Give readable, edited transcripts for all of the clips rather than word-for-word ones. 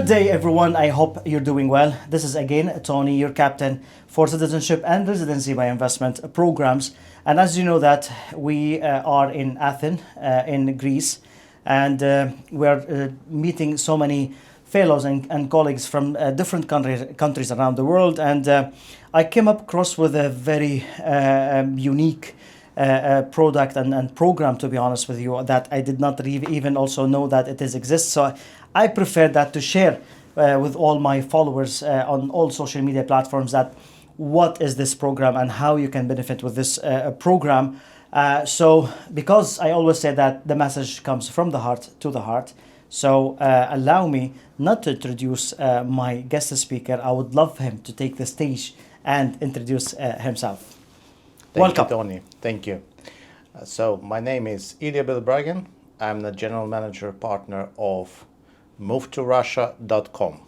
Good day, everyone. I hope you're doing well. This is again Tony, your captain for citizenship and residency by investment programs. And as you know that we are in Athens, in Greece, and we're meeting so many fellows and colleagues from different countries around the world. And I came up across with a very unique product and program, to be honest with you, that I did not even also know that it exists. So I prefer that to share with all my followers on all social media platforms that what is this program and how you can benefit with this program. So because I always say that the message comes from the heart to the heart. So allow me not to introduce my guest speaker. I would love him to take the stage and introduce himself. Welcome. Thank you, Tony. Thank you. So my name is Íelliya Bílobrágin. I'm the general manager partner of movetorussia.com.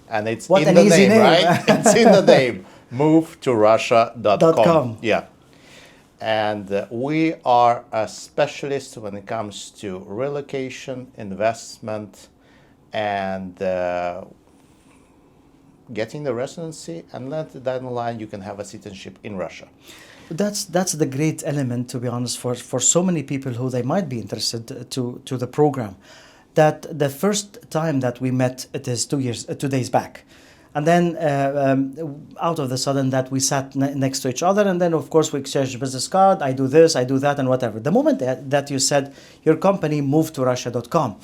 And it's what in an the easy name, right? It's in the name, movetorussia.com. Yeah. And we are a specialist when it comes to relocation, investment, and getting the residency, and then down the line you can have a citizenship in Russia. That's the great element, to be honest, for so many people who they might be interested to the program. That the first time that we met, it is 2 days back. And then out of the sudden that we sat next to each other, and then of course we exchanged business card. I do this, I do that, and whatever. The moment that you said your company moved to Russia.com,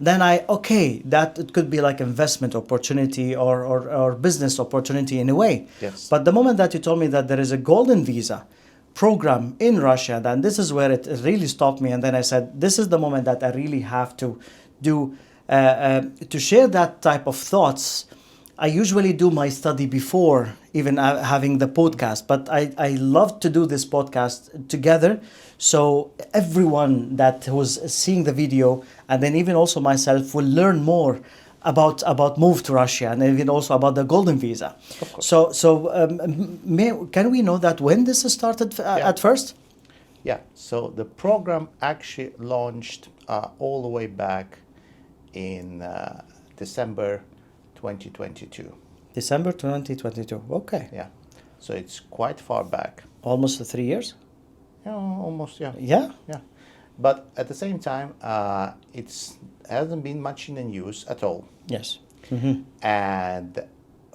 then that it could be like investment opportunity or business opportunity in a way. Yes. But the moment that you told me that there is a golden visa program in Russia, then this is where it really stopped me. And then I said, this is the moment that I really have to do to share that type of thoughts. I usually do my study before even having the podcast, but I love to do this podcast together. So everyone that was seeing the video, and then even also myself, will learn more about move to Russia, and even also about the golden visa. Of course. So can we know that when this started at first? Yeah, so the program actually launched all the way back in December 2022. December 2022. Okay. Yeah, so it's quite far back. Almost 3 years? Yeah, almost, yeah. Yeah? Yeah. But at the same time, it hasn't been much in the news at all. Yes. Mm-hmm. And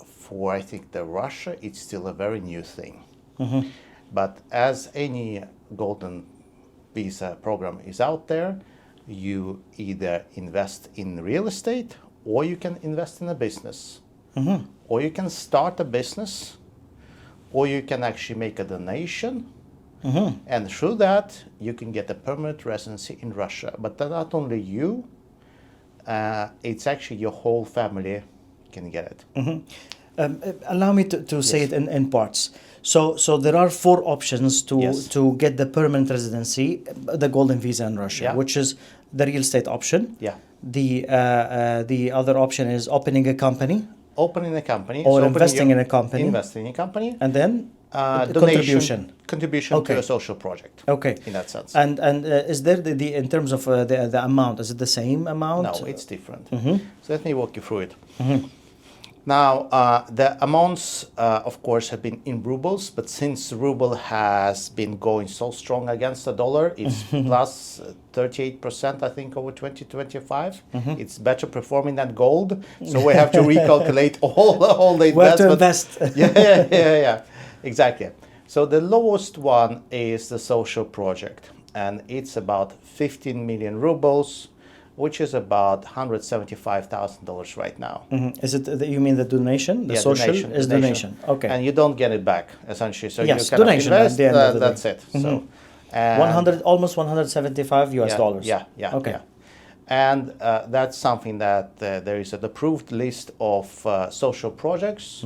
for, I think, the Russia, it's still a very new thing. Mm-hmm. But as any golden visa program is out there, you either invest in real estate, or you can invest in a business, Mm-hmm. or you can start a business, or you can actually make a donation. Mm-hmm. And through that, you can get a permanent residency in Russia. But not only you, it's actually your whole family can get it. Mm-hmm. Allow me to say it in parts. So there are 4 options to get the permanent residency, the golden visa in Russia, which is the real estate option. Yeah. The other option is opening a company. Opening a company. Or investing in a company. Investing in a company. And then donation, contribution Okay. to a social project. Okay. In that sense. And is there the in terms of the amount, is it the same amount? No, it's different. Mm-hmm. So let me walk you through it. Mm-hmm. Now, the amounts, of course, have been in rubles, but since the ruble has been going so strong against the dollar, it's plus 38%, I think, over 2025. Mm-hmm. It's better performing than gold, so we have to recalculate all the investment. Where to invest. Yeah, exactly. So the lowest one is the social project, and it's about 15 million rubles, which is about $175,000 right now. Mm-hmm. Is it you mean the donation? The social donation, is donation. Okay. And you don't get it back essentially. So Yes, you kind donation of at invest. the end of the That's day. it. Mm-hmm. So 100, almost 175 US dollars. Yeah. Okay. Yeah. And that's something that there is an approved list of social projects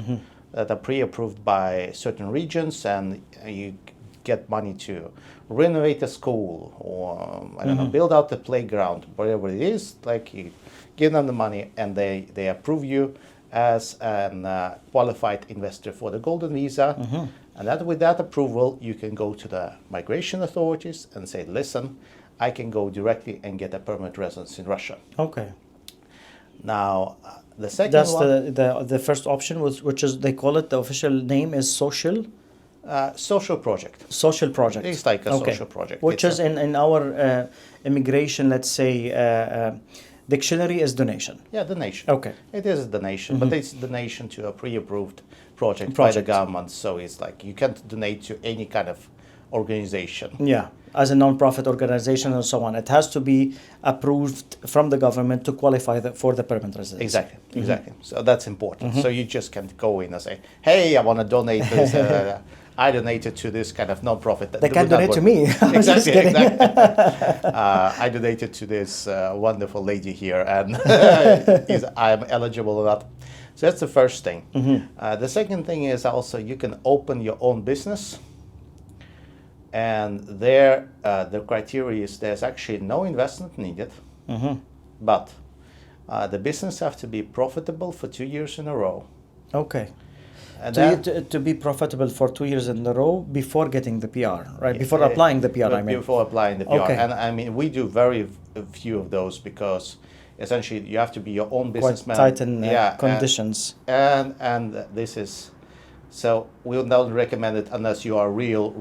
that are pre-approved by certain regions, and you get money to renovate a school or I don't know, build out the playground, whatever it is. Like you give them the money, and they approve you as a qualified investor for the golden visa. And that with that approval, you can go to the migration authorities and say, listen, I can go directly and get a permanent residence in Russia. Okay. Now, the second That's one, the first option, which is they call it, the official name is social project. social project. It's like a Okay. social project. Which It's is in our immigration, let's say, dictionary is donation. Yeah, donation. Okay. It is a donation, but it's donation to a pre-approved project by the Project. government. So it's like you can't donate to any kind of organization. Yeah, as a non-profit organization and so on, it has to be approved from the government to qualify for the permanent residency. Exactly. So that's important. So you just can't go in and say, "Hey, I want to donate this." I donated to this kind of non-profit. They can donate to me. I was just kidding. Exactly. I donated to this wonderful lady here, and I'm eligible or not. So that's the first thing. The second thing is also you can open your own business. And there, the criteria is there's actually no investment needed, but the business have to be profitable for 2 years in a row. Okay. And So that, you to be profitable for 2 years in a row before getting the PR, right? Before applying the PR, I mean. Before applying the PR. Okay. And I mean, we do very few of those because essentially you have to be your own Quite businessman. tight in Yeah, conditions. And this is, so we don't recommend it unless you are real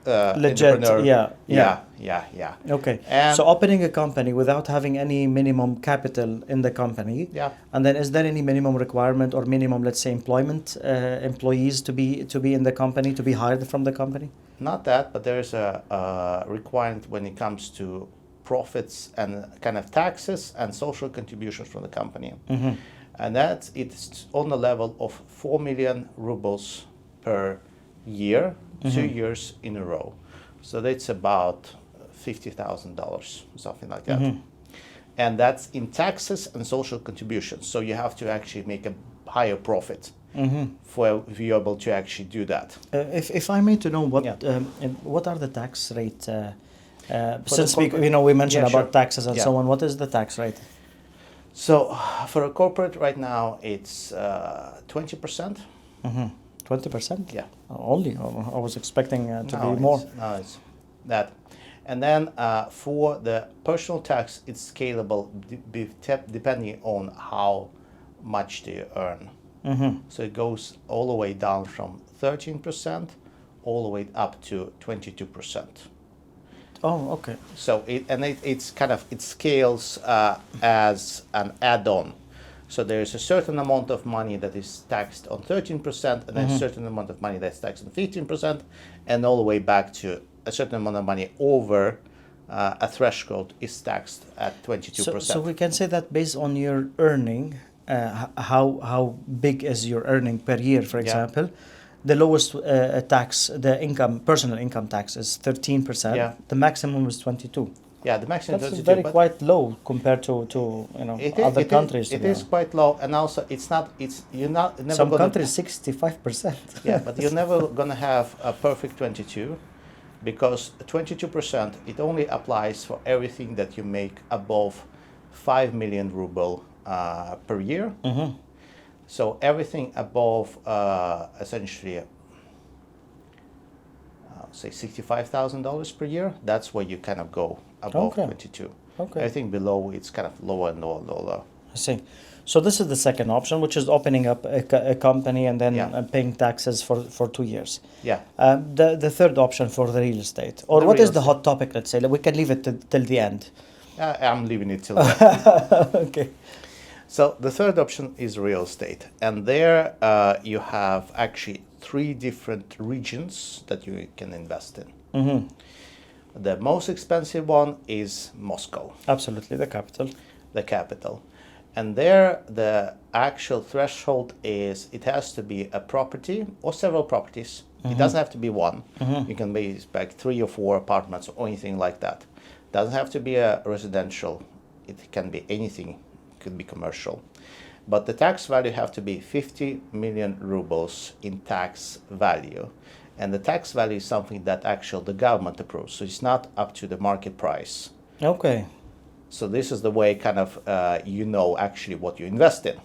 Legit, entrepreneur. yeah. Yeah. Okay. And- So opening a company without having any minimum capital in the company. Yeah. And then is there any minimum requirement or minimum, let's say, employment employees to be in the company, to be hired from the company? Not that, but there is a requirement when it comes to profits and kind of taxes and social contributions from the company. And it's on the level of 4 million rubles per year, 2 years in a row. So that's about $50,000, something like that. And that's in taxes and social contributions. So you have to actually make a higher profit for be able to actually do that. If I may to know what are the tax rate? Since we mentioned about sure. taxes and so on, what is the tax rate? So for a corporate right now, it's 20%. 20%? Yeah. Only? I was expecting to No, be more. it's that. And then for the personal tax, it's scalable depending on how much they earn. So it goes all the way down from 13% all the way up to 22%. Oh, okay. So it scales as an add-on. So there's a certain amount of money that is taxed on 13%, and then a certain amount of money that's taxed on 15%, and all the way back to a certain amount of money over a threshold is taxed at 22%. So we can say that based on your earning, how big is your earning per year, for example, the lowest tax, personal income tax is 13%. Yeah. The maximum is 22%. Yeah, the maximum That's 22, very but quite low compared to other countries. It is quite low, and also you're never Some gonna, countries 65%. Yeah, but you're never gonna have a perfect 22, because 22% it only applies for everything that you make above 5 million ruble per year. So everything above essentially say $65,000 per year, that's where you kind of go above 22. Okay. Everything below, it's kind of lower and lower. I see. So this is the second option, which is opening up a company and then paying taxes for 2 years. Yeah. The third option for the real estate, or what is the hot topic? Let's say we can leave it till the end. I'm leaving it till then. Okay. So the third option is real estate, and there you have actually 3 different regions that you can invest in. The most expensive one is Moscow. Absolutely, the capital. The capital. And there the actual threshold is it has to be a property or several properties. It doesn't have to be one. You can be like 3 or 4 apartments or anything like that. Doesn't have to be a residential. It can be anything. It could be commercial. But the tax value have to be 50 million rubles in tax value. And the tax value is something that actually the government approves. So it's not up to the market price. Okay. So this is the way kind of actually what you invest in.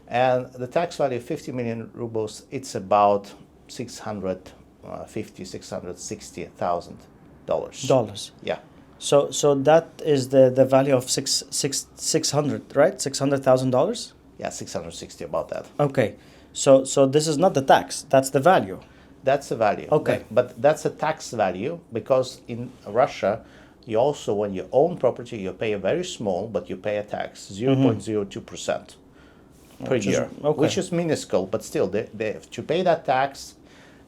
And the tax value of 50 million rubles, it's about $660,000. Dollars. Yeah. So that is the value of 600, right? $600,000. Yeah, 660 about that. Okay, so this is not the tax. That's the value. That's the value. Okay. But that's a tax value because in Russia, you also, when you own property, you pay a very small, but you pay a tax, 0.02% per year, which is minuscule, but still, to pay that tax,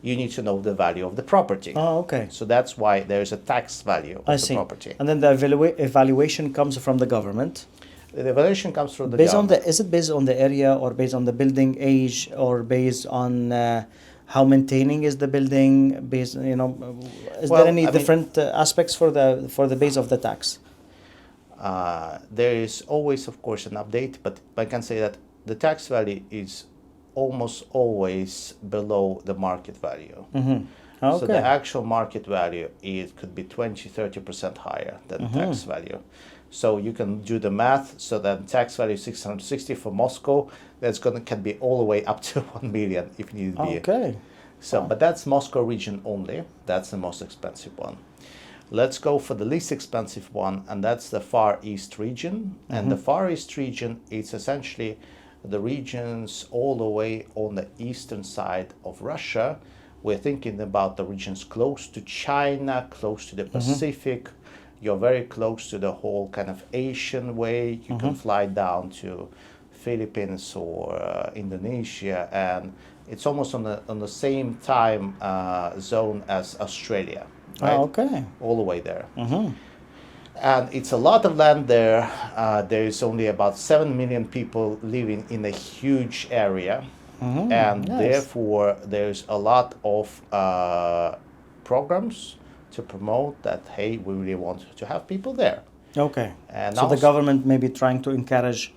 you need to know the value of the property. Oh, okay. So that's why there's a tax value of the property. And then the evaluation comes from the government. The evaluation comes from the based government. is it based on the area or based on the building age or based on how maintaining is the building? Based, is there any different aspects for the base of the tax? There is always, of course, an update, but I can say that the tax value is almost always below the market value. Mm-hmm. Okay. So the actual market value could be 20-30% higher than the tax value. So you can do the math. So then tax value 660 for Moscow, can be all the way up to 1 million if need be. Okay. So, but that's Moscow region only. That's the most expensive one. Let's go for the least expensive one, and that's the Far East region. And the Far East region is essentially the regions all the way on the eastern side of Russia. We're thinking about the regions close to China, close to the Pacific. You're very close to the whole kind of Asian way. You can fly down to Philippines or Indonesia, and it's almost on the same time zone as Australia. Right? Oh, okay. All the way there. And it's a lot of land there. There is only about 7 million people living in a huge area. And therefore, there's a lot of programs to promote that, hey, we really want to have people there. Okay. And so the government may be trying to encourage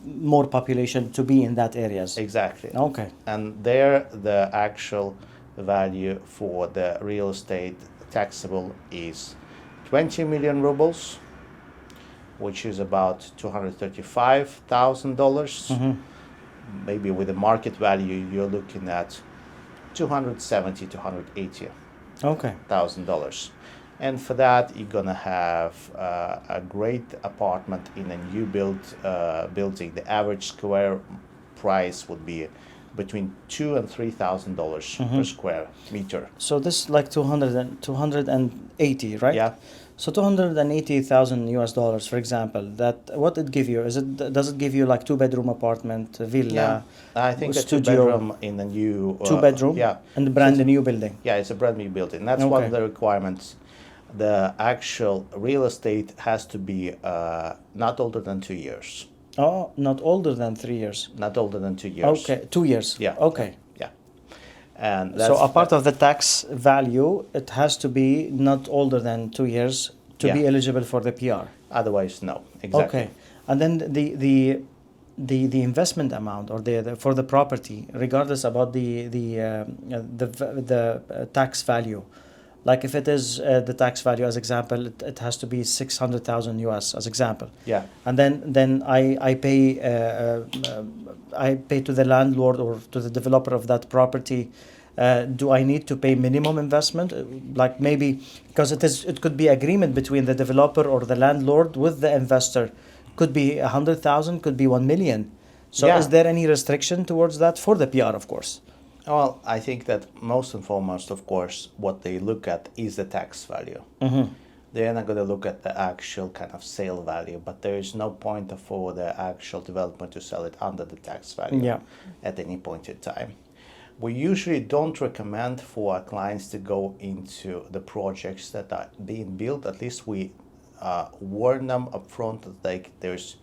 more population to be in that areas. Exactly. Okay. And there, the actual value for the real estate taxable is 20 million rubles, which is about $235,000. Maybe with the market value, you're looking at $270,000 to $180,000. And for that, you're gonna have a great apartment in a new built building. The average square price would be between $2,000 and $3,000 per square meter. So this is like 280, right? Yeah. So $280,000 for example. That what it give you? Does it give you like 2-bedroom apartment, villa? Yeah, I think a studio, 2-bedroom in a new 2-bedroom. Yeah, and brand new building. Yeah, it's a brand new building. That's one of the requirements. The actual real estate has to be not older than 2 years. Oh, not older than 3 years. Not older than 2 years. Okay, 2 years. Yeah. Okay. Yeah. And so a part of the tax value, it has to be not older than 2 years to be eligible for the PR. Otherwise, no. Exactly. Okay, and then the investment amount or the for the property, regardless about the tax value. Like if it is the tax value as example, it has to be 600,000 US as example. Yeah. And then I pay to the landlord or to the developer of that property. Do I need to pay minimum investment? Like maybe because it could be agreement between the developer or the landlord with the investor. Could be 100,000, could be 1 million. So is there any restriction towards that for the PR, of course? Well, I think that most and foremost, of course, what they look at is the tax value. They're not going to look at the actual kind of sale value, but there is no point for the actual developer to sell it under the tax value at any point in time. We usually don't recommend for our clients to go into the projects that are being built. At least we warn them upfront that there's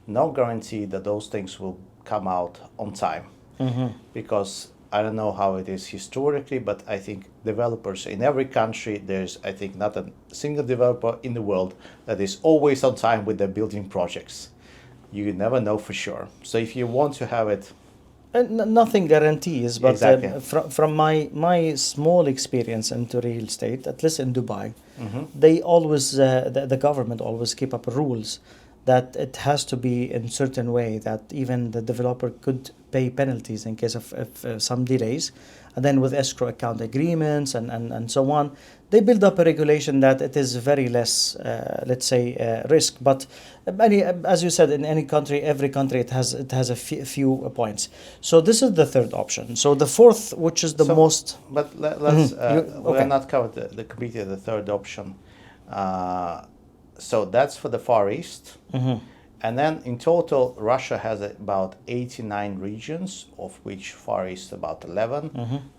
no guarantee that those things will come out on time. Because I don't know how it is historically, but I think developers in every country, there's, I think, not a single developer in the world that is always on time with their building projects. You never know for sure. So if you want to have it... nothing guarantees, but exactly. From my small experience into real estate, at least in Dubai, they always, the government always keep up rules that it has to be in certain way that even the developer could pay penalties in case of some delays. And then with escrow account agreements and so on, they build up a regulation that it is very less, let's say, risk. But as you said, in any country, every country, it has a few points. So this is the third option. So the fourth, which is the most... But let's, we Okay. are not covered the completely the third option. So that's for the Far East. And then in total, Russia has about 89 regions, of which Far East about 11.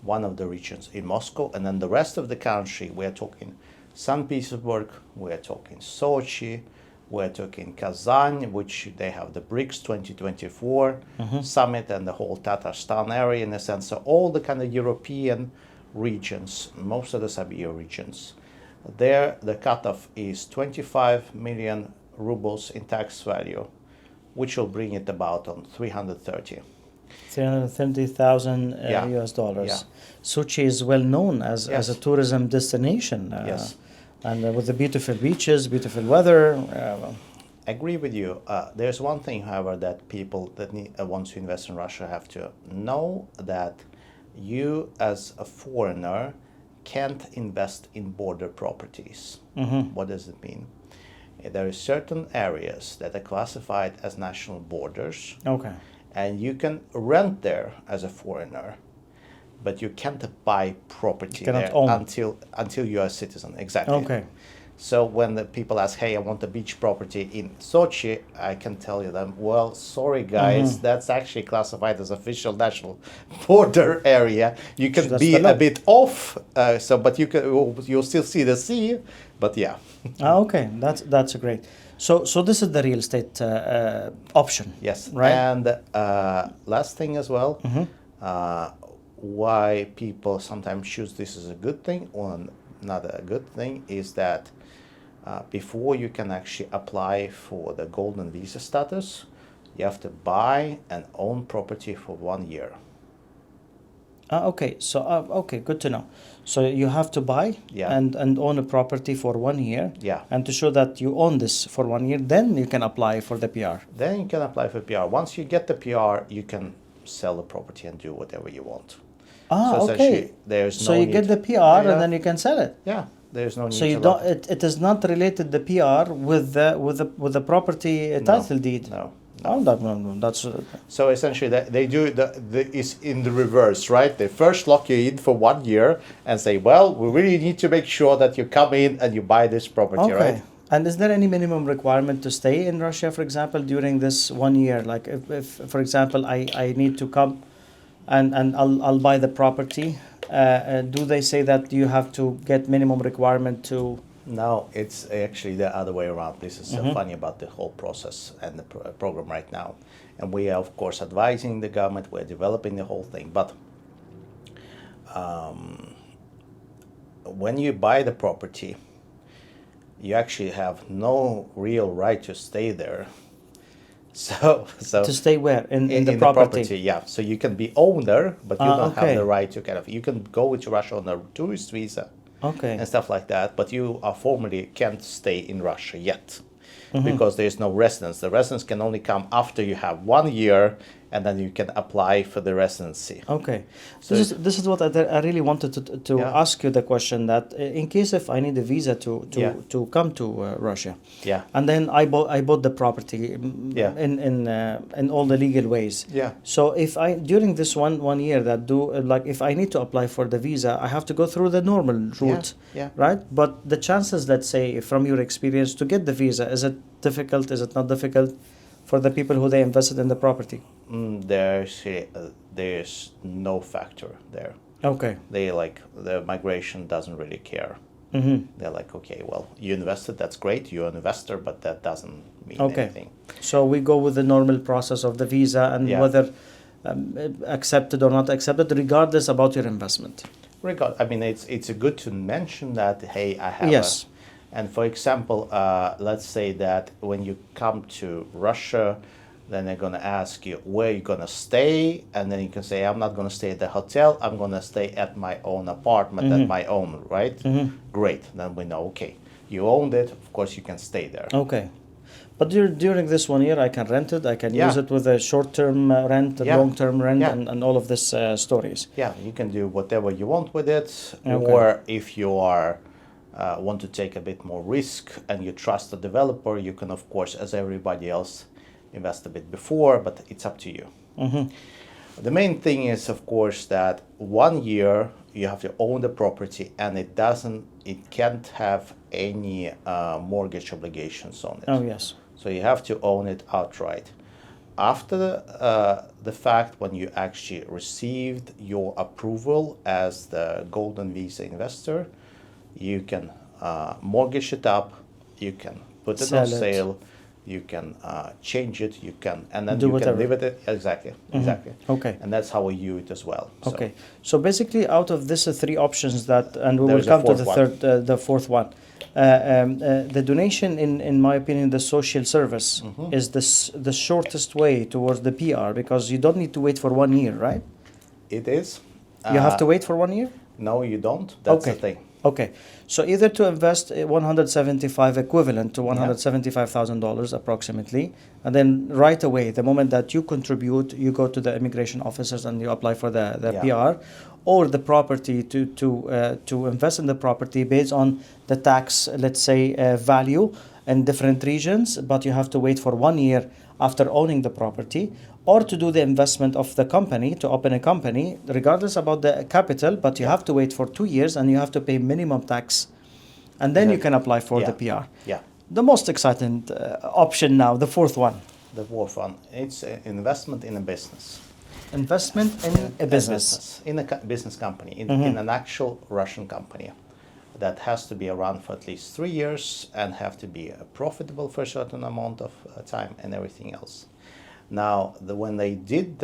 One of the regions in Moscow. And then the rest of the country, we're talking St. Petersburg, we're talking Sochi, we're talking Kazan, which they have the BRICS 2024 summit and the whole Tatarstan area in a sense. So all the kind of European regions, most of the Siberia regions, there the cutoff is 25 million rubles in tax value, which will bring it about on 330. 330,000 Yeah. US dollars. Yeah. Sochi is well known as Yes. a tourism destination. Yes. And with the beautiful beaches, beautiful weather. I agree with you. There's one thing, however, that people that want to invest in Russia have to know, that you as a foreigner can't invest in border properties. What does it mean? There are certain areas that are classified as national borders, Okay. and you can rent there as a foreigner, but you can't buy property Cannot there own. until you are a citizen. Exactly. Okay. So when the people ask, "Hey, I want a beach property in Sochi," I can tell you them, "Well, sorry guys, that's actually classified as official national border area. You can that's be the law. a bit off, but you'll still see the sea, but yeah." Okay, that's great. So this is the real estate option. Yes. Right. And last thing as well, why people sometimes choose this as a good thing or not a good thing is that before you can actually apply for the golden visa status, you have to buy and own property for 1 year. Okay, so okay, good to know. So you have to buy Yeah. and own a property for 1 year. Yeah. And to show that you own this for 1 year, then you can apply for the PR. Then you can apply for PR. Once you get the PR, you can sell the property and do whatever you want. So Okay. essentially, there's So no you need- get the PR Yeah. and then you can sell it. Yeah, there's no need So you to don't. It is not related the PR with the property title deed. No. Oh, that's So essentially, they do is in the reverse, right? They first lock you in for 1 year and say, "Well, we really need to make sure that you come in and you buy this property, okay. right?" And is there any minimum requirement to stay in Russia, for example, during this 1 year? Like if for example, I need to come and I'll buy the property. Do they say that you have to get minimum requirement to? No, it's actually the other way around. This is so funny about the whole process and the program right now. And we are, of course, advising the government. We're developing the whole thing. But when you buy the property, you actually have no real right to stay there. So To stay where? In the the property? yeah. So you can be owner, but you don't okay. have the right to you can go to Russia on a tourist visa. Okay. And stuff like that, but you are formally can't stay in Russia yet because there is no residence. The residence can only come after you have 1 year, and then you can apply for the residency. Okay, So this is what I really wanted to Yeah. ask you the question that in case if I need a visa to come to Russia, Yeah. and then I bought the property Yeah. in all the legal ways. Yeah. So if I during this one year that like if I need to apply for the visa, I have to go through the normal route, Yeah. right? But the chances, let's say, from your experience, to get the visa, is it difficult? Is it not difficult for the people who they invested in the property? There's no factor there. Okay. They the migration doesn't really care. They're like, okay, well, you invested, that's great. You're an investor, but that doesn't mean anything. So we go with the normal process of the visa and Yeah. whether accepted or not accepted, regardless about your investment. I mean, it's good to mention that, hey, I have Yes. And for example, let's say that when you come to Russia, then they're going to ask you where you're going to stay, and then you can say, I'm not going to stay at the hotel, I'm going to stay at my own apartment, at my own, right? Great, then we know, okay, you owned it, of course you can stay there. Okay. But during this 1 year, I can rent it, I can Yeah. use it with a short-term rent, a Yeah. long-term rent, Yeah. and all of this stories. Yeah, you can do whatever you want with it, Okay. or if you are want to take a bit more risk and you trust the developer, you can, of course, as everybody else, invest a bit before, but it's up to you. The main thing is, of course, that 1 year you have to own the property, and it can't have any mortgage obligations on it. Oh, yes. So you have to own it outright. After the fact, when you actually received your approval as the Golden Visa investor, you can mortgage it up, you can put it on sale, you can change it, you can, and then you can live with it. Exactly. Okay. And that's how we view it as well. Okay. So basically, out of these three options that, and we will come to the fourth one. The donation, in my opinion, the social service is the shortest way towards the PR, because you don't need to wait for 1 year, right? It is. You have to wait for 1 year? No, you don't. That's the thing. Okay, so either to invest 175 equivalent to $175,000 approximately, and then right away, the moment that you contribute, you go to the immigration officers and you apply for the PR, or the property to invest in the property based on the tax, let's say, value in different regions, but you have to wait for 1 year after owning the property, or to do the investment of the company, to open a company, regardless about the capital, but you have to wait for 2 years and you have to pay minimum tax, and then you can apply for the PR. Yeah. The most exciting option now, the fourth one. The fourth one, it's investment in a business. Investment in a business. In a business company, in an actual Russian company that has to be around for at least 3 years and have to be profitable for a certain amount of time and everything else. Now, when they did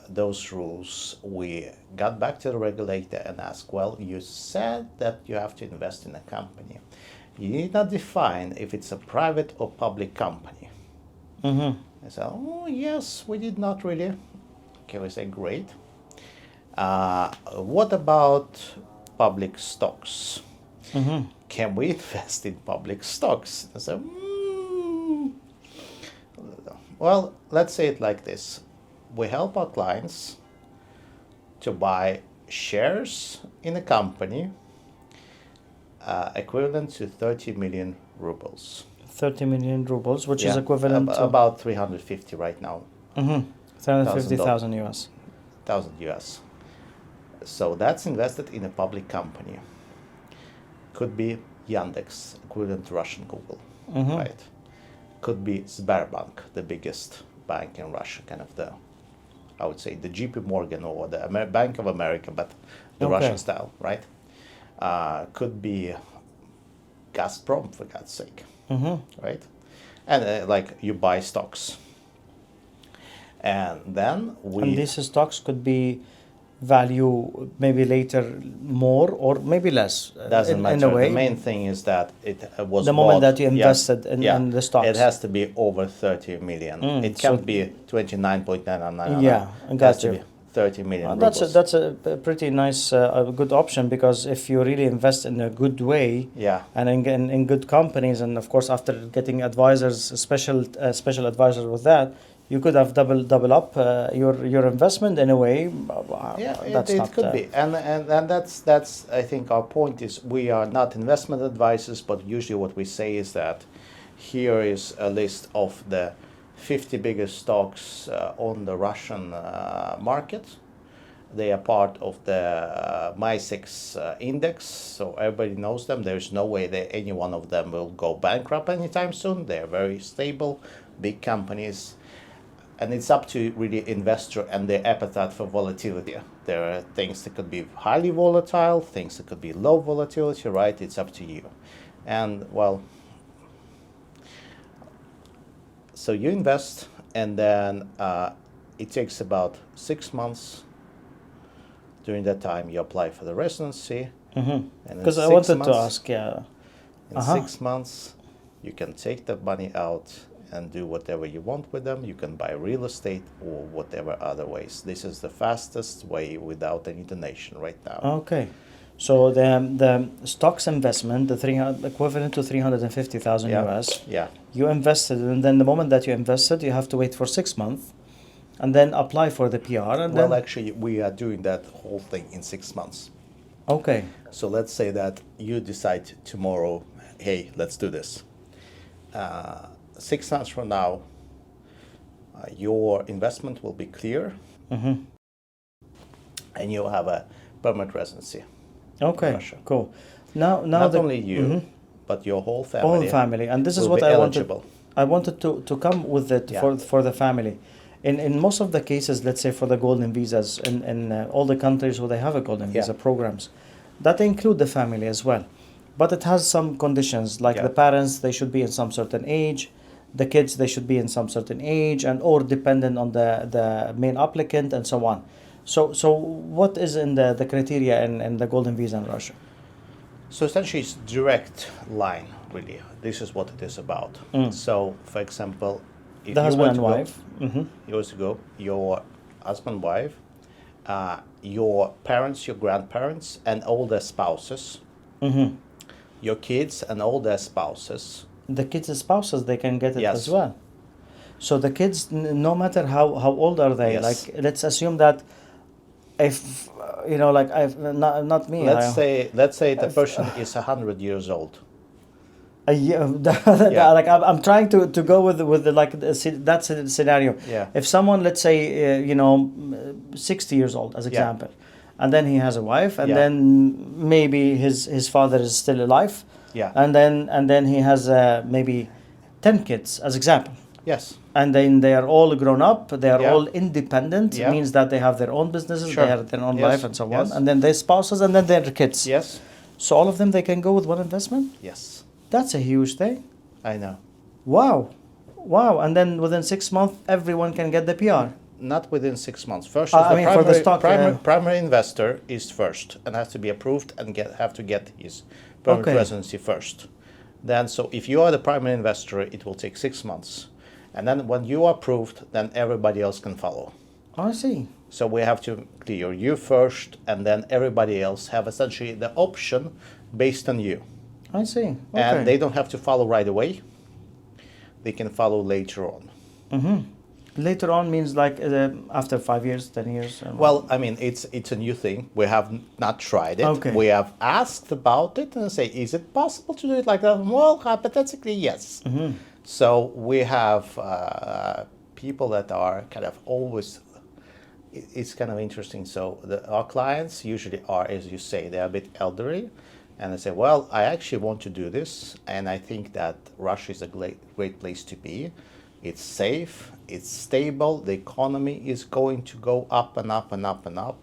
those rules, we got back to the regulator and asked, well, you said that you have to invest in a company. You need not define if it's a private or public company. I said, oh, yes, we did not really. Okay, we say, great. What about public stocks? Can we invest in public stocks? I said, well, let's say it like this. We help our clients to buy shares in a company equivalent to 30 million rubles. 30 million rubles, which is equivalent to... About 350 right now. 350,000 US. 1,000 US. So that's invested in a public company. Could be Yandex, equivalent to Russian Google, right? Could be Sberbank, the biggest bank in Russia, kind of I would say the JP Morgan or the Bank of America, but the Russian style, right? Could be Gazprom, for God's sake, right? And like you buy stocks. And then And these stocks could be value maybe later more or maybe less. Doesn't matter. In a way. The main thing is that it was the moment that you invested in the stocks. It has to be over 30 million. It can't be 29.999. Yeah, I got you. 30 million. That's a pretty nice, good option, because if you really invest in a good way, and in good companies, and of course after getting advisors, special advisors with that, you could have double up your investment in a way. It could be, and that's I think our point is we are not investment advisors, but usually what we say is that here is a list of the 50 biggest stocks on the Russian market. They are part of the MySix index, so everybody knows them. There's no way that any one of them will go bankrupt anytime soon. They're very stable, big companies. And it's up to really investor and their appetite for volatility. There are things that could be highly volatile, things that could be low volatility, right? It's up to you. And well, so you invest, and then it takes about 6 months. During that time, you apply for the residency. Because I wanted to ask, In 6 months, you can take the money out and do whatever you want with them. You can buy real estate or whatever other ways. This is the fastest way without any donation right now. Okay. So the stocks investment, the equivalent to 350,000 US. Yeah. You invested, and then the moment that you invested, you have to wait for 6 months, and then apply for the PR. And well, actually, we are doing that whole thing in 6 months. Okay. So let's say that you decide tomorrow, hey, let's do this. 6 months from now, your investment will be clear, and you'll have a permanent residency. Okay. Russia. Cool. Now Not only you, but your whole family. All family, and this is will what be I eligible. wanted. I wanted to come with it for the family. In most of the cases, let's say for the golden visas, in all the countries where they have a golden visa programs, that include the family as well. But it has some conditions, like the parents, they should be in some certain age, the kids, they should be in some certain age, and or dependent on the main applicant and so on. So what is in the criteria in the golden visa in Russia? So essentially it's direct line, really. This is what it is about. So, for example, if The you husband want and to wife. go, you want to go, your husband, wife, your parents, your grandparents, and all their spouses, your kids and all their spouses. The kids' spouses, they can get it Yes. as well. So the kids, no matter how old are they, Yes. like let's assume that if like I've not me. Let's say the person is 100 years old. Like I'm trying to go with the like that scenario. Yeah. If someone, let's say 60 years old as example, and then he has a wife, and then maybe his father is still alive. Yeah. And then he has maybe 10 kids as example. Yes. And then they are all grown up, they are Yeah. all independent. Yeah. It means that they have their own businesses, Sure. they have their own Yes. life and so on. Yes. And then their spouses and then their kids. Yes. So all of them, they can go with one investment? Yes. That's a huge thing. I know. Wow. And then within 6 months, everyone can get the PR. Not within 6 months. First, I mean, for the stock, primary investor is first and has to be approved and have to get his permanent Okay. residency first. Then, so if you are the primary investor, it will take 6 months. And then when you are approved, then everybody else can follow. I see. So we have to clear you first, and then everybody else have essentially the option based on you. I see. Okay. And they don't have to follow right away. They can follow later on. Later on means like after 5 years, 10 years? Well, I mean, it's a new thing. We have not tried it. Okay. We have asked about it and say, is it possible to do it like that? Well, hypothetically, yes. So we have people that are kind of always, it's kind of interesting. So our clients usually are, as you say, they're a bit elderly. And they say, well, I actually want to do this. And I think that Russia is a great place to be. It's safe, it's stable, the economy is going to go up and up and up and up.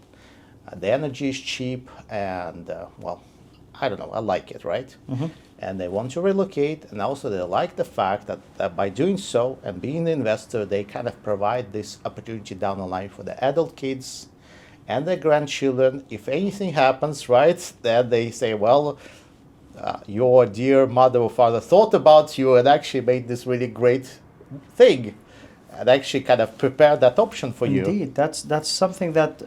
The energy is cheap, and well, I don't know, I like it, right? And they want to relocate, and also they like the fact that by doing so and being the investor, they kind of provide this opportunity down the line for the adult kids and their grandchildren. If anything happens, right, then they say, well, your dear mother or father thought about you and actually made this really great thing and actually kind of prepared that option for you. Indeed, that's something that,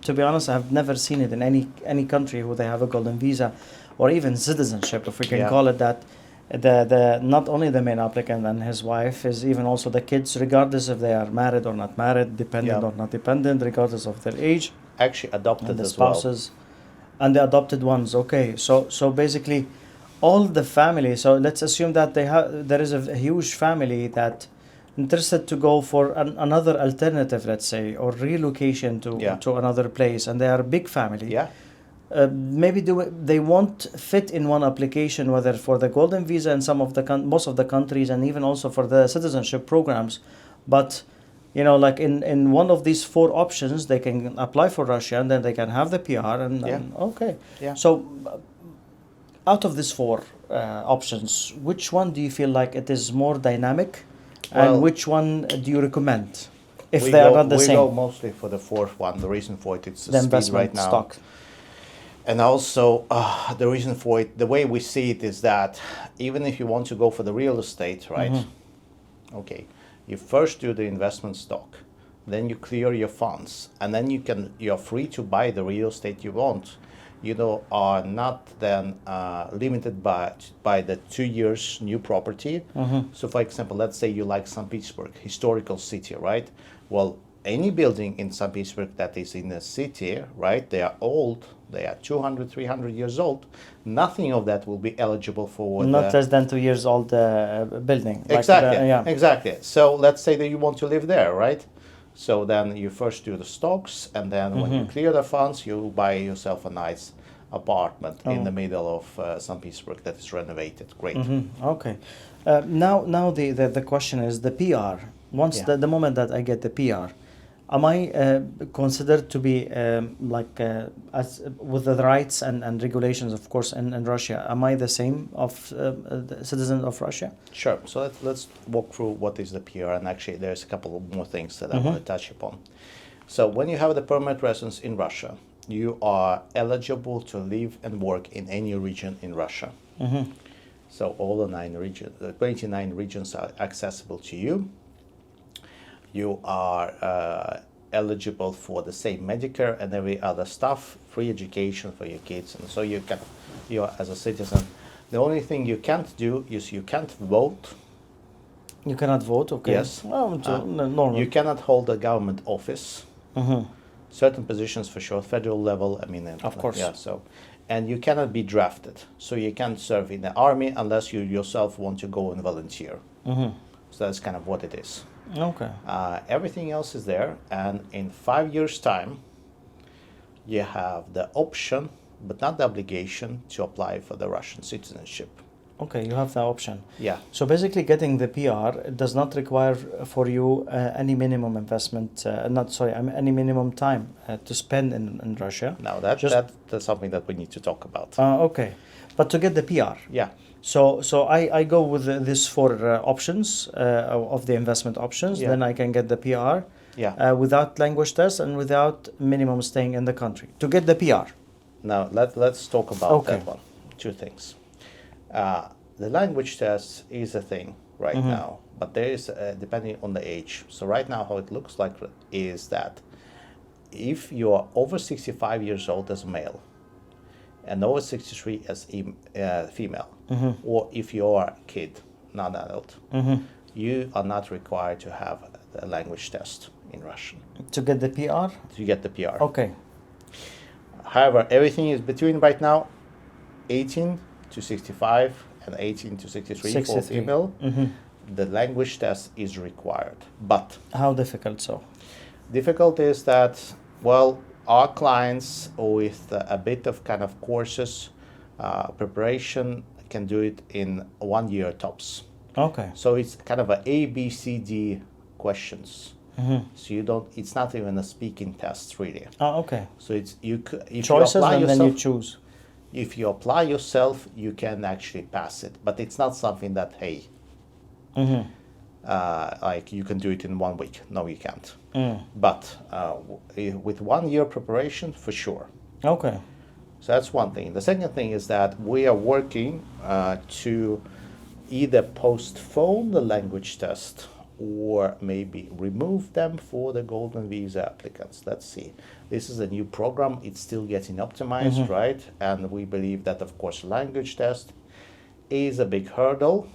to be honest, I've never seen it in any country where they have a golden visa, or even citizenship, if we can call it that. The not only the main applicant and his wife, is even also the kids, regardless if they are married or not married, dependent or not dependent, regardless of their age. Actually adopted And the as well. spouses and the adopted ones. Okay, so basically all the family. So let's assume that there is a huge family that interested to go for another alternative, let's say, or relocation to another place, and they are a big family. Yeah. Maybe they won't fit in one application, whether for the golden visa in some of the most of the countries, and even also for the citizenship programs. But like in one of these 4 options, they can apply for Russia, and then they can have the PR. And okay. Yeah. So out of these 4 options, which one do you feel like it is more dynamic, and which one do you recommend if they are not the same? We go mostly for the 4th one. The reason for it, it's The the speed investment right now. stock. And also, the reason for it, the way we see it is that even if you want to go for the real estate, right? Okay, you first do the investment stock, then you clear your funds, and then you're free to buy the real estate you want. Are not then limited by the 2 years new property. So, for example, let's say you like St. Petersburg, historical city, right? Well, any building in St. Petersburg that is in the city, right? They are old. They are 200, 300 years old. Nothing of that will be eligible for Not less than 2 years old building. Exactly. Yeah. Exactly. So let's say that you want to live there, right? So then you first do the stocks, and then when you clear the funds, you buy yourself a nice apartment in the middle of St. Petersburg that is renovated. Great. Okay. Now the question is the PR. Once the moment that I get the PR, am I considered to be as with the rights and regulations, of course, in Russia? Am I the same of the citizen of Russia? Sure. So let's walk through what is the PR, and actually there's a couple of more things that I want to touch upon. So when you have the permanent residence in Russia, you are eligible to live and work in any region in Russia. So all the 29 regions are accessible to you. You are eligible for the same Medicare and every other stuff, free education for your kids, and so you are as a citizen. The only thing you can't do is you can't vote. You cannot vote. Okay. Yes. Normal. You cannot hold a government office. Certain positions for sure, federal level. I mean, of course. Yeah. So, and you cannot be drafted. So you can't serve in the army unless you yourself want to go and volunteer. So that's kind of what it is. Okay. Everything else is there, and in 5 years' time, you have the option, but not the obligation, to apply for the Russian citizenship. Okay, you have the option. Yeah. So basically, getting the PR does not require for you any minimum investment, any minimum time to spend in Russia. Now that's something that we need to talk about. Okay, but to get the PR. Yeah. So I go with these four options of the investment options. Yeah. Then I can get the PR. Yeah. Without language test and without minimum staying in the country to get the PR. Now let's talk about that one. Two things. The language test is a thing right now, but there is depending on the age. So right now, how it looks like is that if you are over 65 years old as a male and over 63 as a female, or if you are a kid, non-adult, you are not required to have a language test in Russian. To get the PR? To get the PR. Okay. However, everything is between right now 18 to 65 and 18 to 63 for female. The language test is required. But how difficult so? Difficult is that, well, our clients with a bit of kind of courses, preparation can do it in 1 year tops. Okay. So it's kind of a B, C, D questions. So it's not even a speaking test really. Oh, okay. So it's if choices you apply and yourself, then you choose. If you apply yourself, you can actually pass it, but it's not something that like you can do it in 1 week. No, you can't. But with 1 year preparation, for sure. Okay. So that's one thing. The second thing is that we are working to either postpone the language test or maybe remove them for the golden visa applicants. Let's see. This is a new program. It's still getting optimized, right? And we believe that, of course, language test is a big hurdle,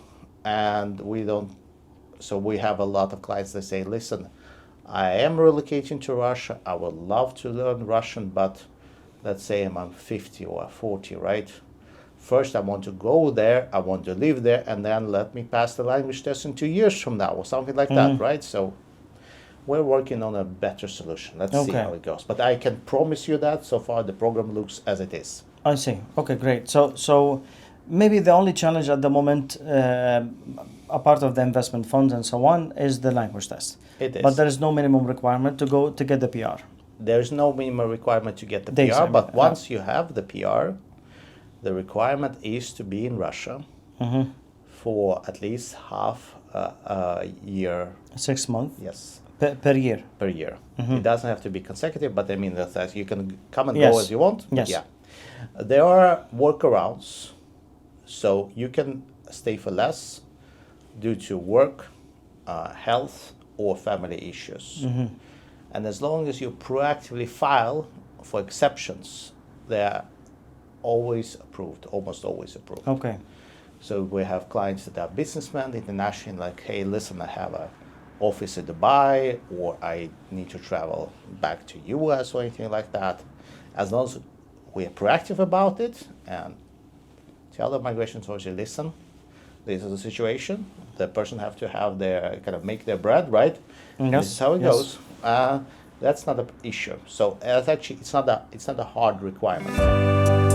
and we have a lot of clients that say, listen, I am relocating to Russia. I would love to learn Russian, but let's say I'm 50 or 40, right? First, I want to go there, I want to live there, and then let me pass the language test in 2 years from now or something like that, right? So we're working on a better solution. Let's see how it goes. But I can promise you that so far the program looks as it is. I see. Okay, great. So maybe the only challenge at the moment, apart of the investment funds and so on, is the language test. It is. But there is no minimum requirement to get the PR. There's no minimum requirement to get the PR, but once you have the PR, the requirement is to be in Russia for at least half a year. 6 months? Yes. Per year? Per year. It doesn't have to be consecutive, but I mean that you can come and go as you want. Yes. Yeah. There are workarounds, so you can stay for less due to work, health, or family issues. And as long as you proactively file for exceptions, they're always approved, almost always approved. Okay. So we have clients that are businessmen, international, like, hey, listen, I have a office in Dubai, or I need to travel back to US or anything like that. As long as we are proactive about it and tell the migration authority, listen, this is the situation. The person have to have their kind of make their bread, right? Yes, This is how it goes. That's not an issue. So actually, it's not a hard requirement.